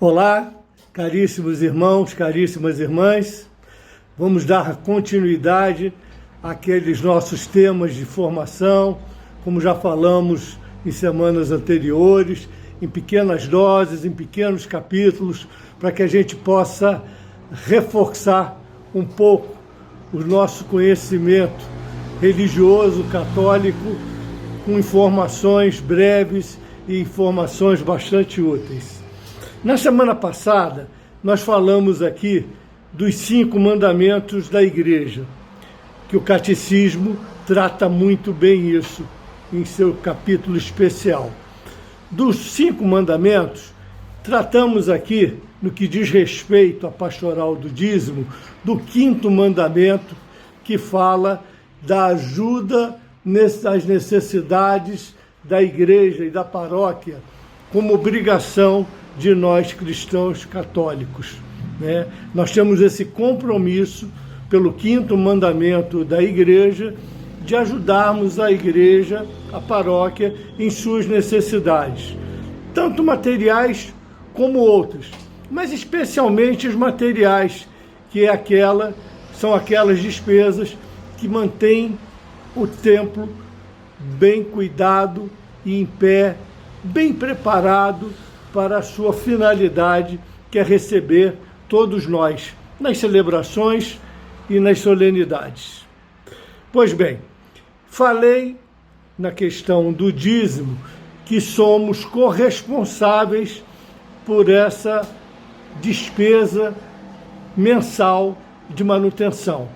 Olá, caríssimos irmãos, caríssimas irmãs. Vamos dar continuidade àqueles nossos temas de formação, como já falamos em semanas anteriores, em pequenas doses, em pequenos capítulos, para que a gente possa reforçar um pouco o nosso conhecimento religioso, católico, com informações breves e informações bastante úteis. Na semana passada, nós falamos aqui dos 5 mandamentos da Igreja, que o Catecismo trata muito bem isso em seu capítulo especial. Dos 5 mandamentos, tratamos aqui, no que diz respeito à pastoral do dízimo, do 5º mandamento, que fala da ajuda às necessidades da Igreja e da paróquia, como obrigação de nós cristãos católicos, né? Nós temos esse compromisso pelo 5º mandamento da Igreja de ajudarmos a Igreja, a paróquia, em suas necessidades, tanto materiais como outras, mas especialmente os materiais, que são aquelas despesas que mantêm o templo bem cuidado e em pé, bem preparado para a sua finalidade, que é receber todos nós nas celebrações e nas solenidades. Pois bem, falei na questão do dízimo que somos corresponsáveis por essa despesa mensal de manutenção,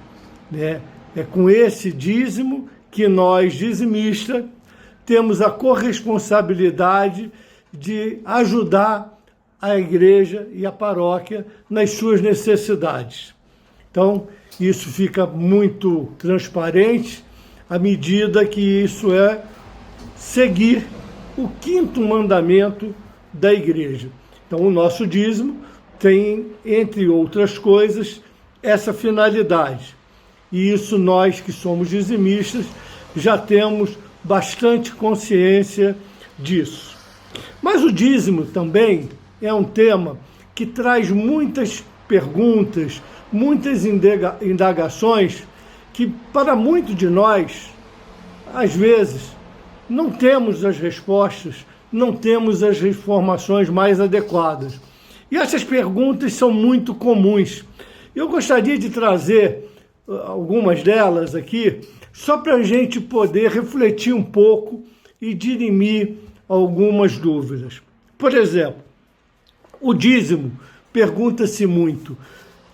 né? É com esse dízimo que nós, dizimistas, temos a corresponsabilidade de ajudar a Igreja e a paróquia nas suas necessidades. Então, isso fica muito transparente à medida que isso é seguir o 5º mandamento da Igreja. Então, o nosso dízimo tem, entre outras coisas, essa finalidade. E isso nós que somos dizimistas já temos bastante consciência disso. Mas o dízimo também é um tema que traz muitas perguntas, muitas indagações que, para muitos de nós, às vezes, não temos as respostas, não temos as informações mais adequadas. E essas perguntas são muito comuns. Eu gostaria de trazer algumas delas aqui, só para a gente poder refletir um pouco e dirimir algumas dúvidas. Por exemplo, o dízimo, pergunta-se muito,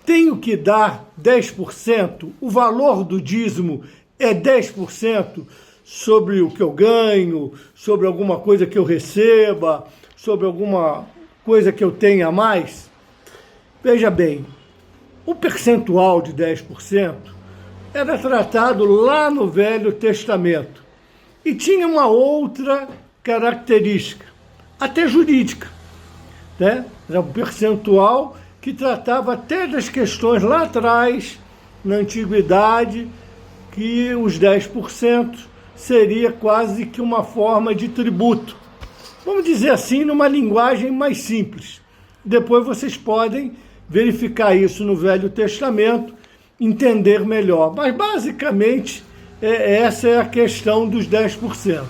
tenho que dar 10%? O valor do dízimo é 10% sobre o que eu ganho, sobre alguma coisa que eu receba, sobre alguma coisa que eu tenha a mais? Veja bem, o percentual de 10% era tratado lá no Velho Testamento e tinha uma outra característica, até jurídica, né? Era um percentual que tratava até das questões lá atrás, na antiguidade, que os 10% seria quase que uma forma de tributo. Vamos dizer assim, numa linguagem mais simples. Depois vocês podem verificar isso no Velho Testamento, entender melhor. Mas, basicamente, essa é a questão dos 10%.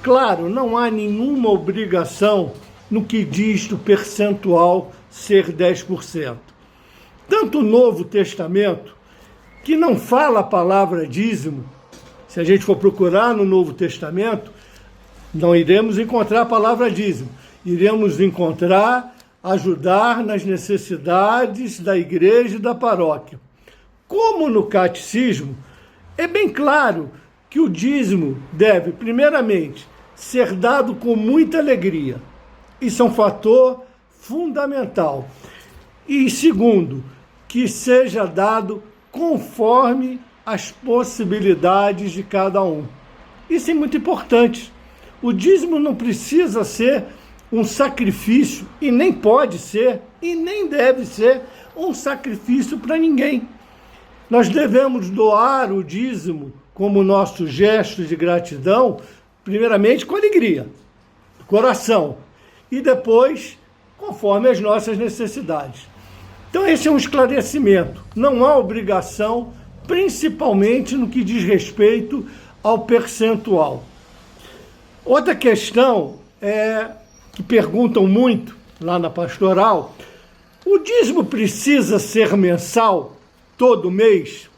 Claro, não há nenhuma obrigação no que diz do percentual ser 10%. Tanto o Novo Testamento, que não fala a palavra dízimo, se a gente for procurar no Novo Testamento, não iremos encontrar a palavra dízimo. Iremos encontrar ajudar nas necessidades da Igreja e da paróquia. Como no Catecismo, é bem claro que o dízimo deve, primeiramente, ser dado com muita alegria. Isso é um fator fundamental. E segundo, que seja dado conforme as possibilidades de cada um. Isso é muito importante. O dízimo não precisa ser um sacrifício, e nem pode ser, e nem deve ser um sacrifício para ninguém. Nós devemos doar o dízimo como nosso gesto de gratidão, primeiramente com alegria, coração, e depois conforme as nossas necessidades. Então esse é um esclarecimento. Não há obrigação, principalmente no que diz respeito ao percentual. Outra questão que perguntam muito lá na pastoral: o dízimo precisa ser mensal, todo mês?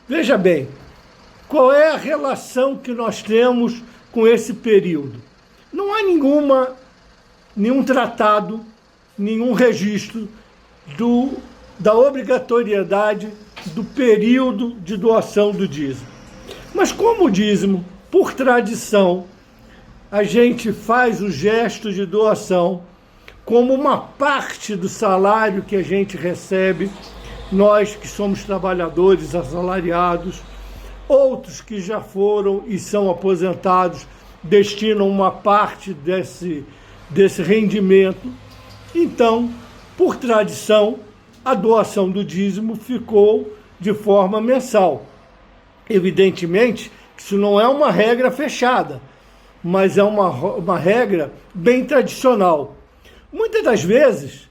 Veja bem, qual é a relação que nós temos com esse período? Não há nenhum tratado, nenhum registro da obrigatoriedade do período de doação do dízimo. Mas como o dízimo, por tradição, a gente faz o gesto de doação como uma parte do salário que a gente recebe, nós que somos trabalhadores assalariados, outros que já foram e são aposentados destinam uma parte desse rendimento. Então, por tradição, a doação do dízimo ficou de forma mensal. Evidentemente, isso não é uma regra fechada, mas é uma regra bem tradicional. Muitas das vezes,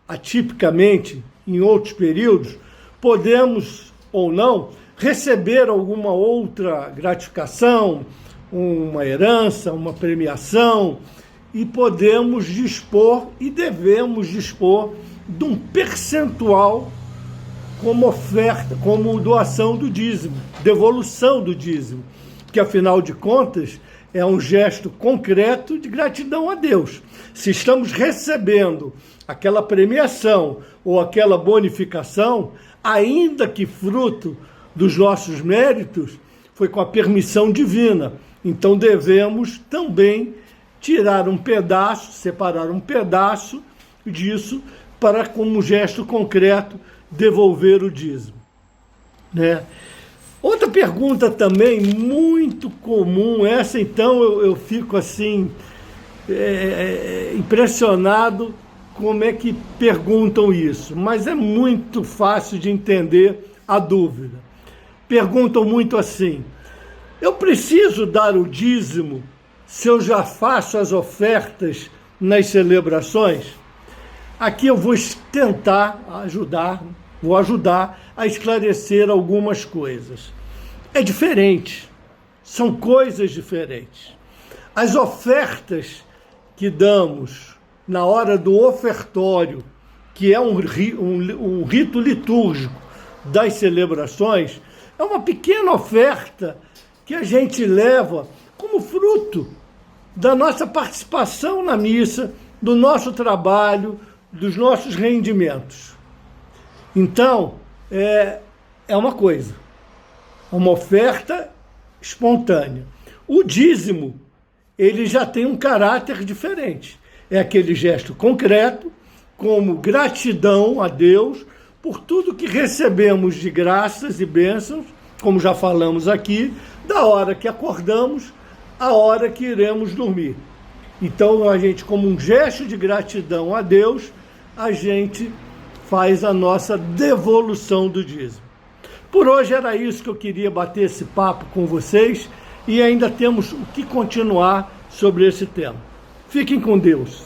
atipicamente, em outros períodos, podemos ou não receber alguma outra gratificação, uma herança, uma premiação, e podemos dispor e devemos dispor de um percentual como oferta, como doação do dízimo, devolução do dízimo, que afinal de contas é um gesto concreto de gratidão a Deus. Se estamos recebendo aquela premiação ou aquela bonificação, ainda que fruto dos nossos méritos, foi com a permissão divina. Então devemos também tirar um pedaço, separar um pedaço disso para, como gesto concreto, devolver o dízimo, né? Outra pergunta também muito comum, essa então eu fico assim impressionado como é que perguntam isso, mas é muito fácil de entender a dúvida. Perguntam muito assim: eu preciso dar o dízimo se eu já faço as ofertas nas celebrações? Aqui eu vou tentar ajudar a esclarecer algumas coisas. É diferente, são coisas diferentes. As ofertas que damos na hora do ofertório, que é um rito litúrgico das celebrações, é uma pequena oferta que a gente leva como fruto da nossa participação na missa, do nosso trabalho, dos nossos rendimentos. Então, é uma coisa, uma oferta espontânea. O dízimo, ele já tem um caráter diferente. É aquele gesto concreto, como gratidão a Deus por tudo que recebemos de graças e bênçãos, como já falamos aqui, da hora que acordamos à hora que iremos dormir. Então, a gente, como um gesto de gratidão a Deus, a gente faz a nossa devolução do dízimo. Por hoje era isso que eu queria bater esse papo com vocês, e ainda temos o que continuar sobre esse tema. Fiquem com Deus.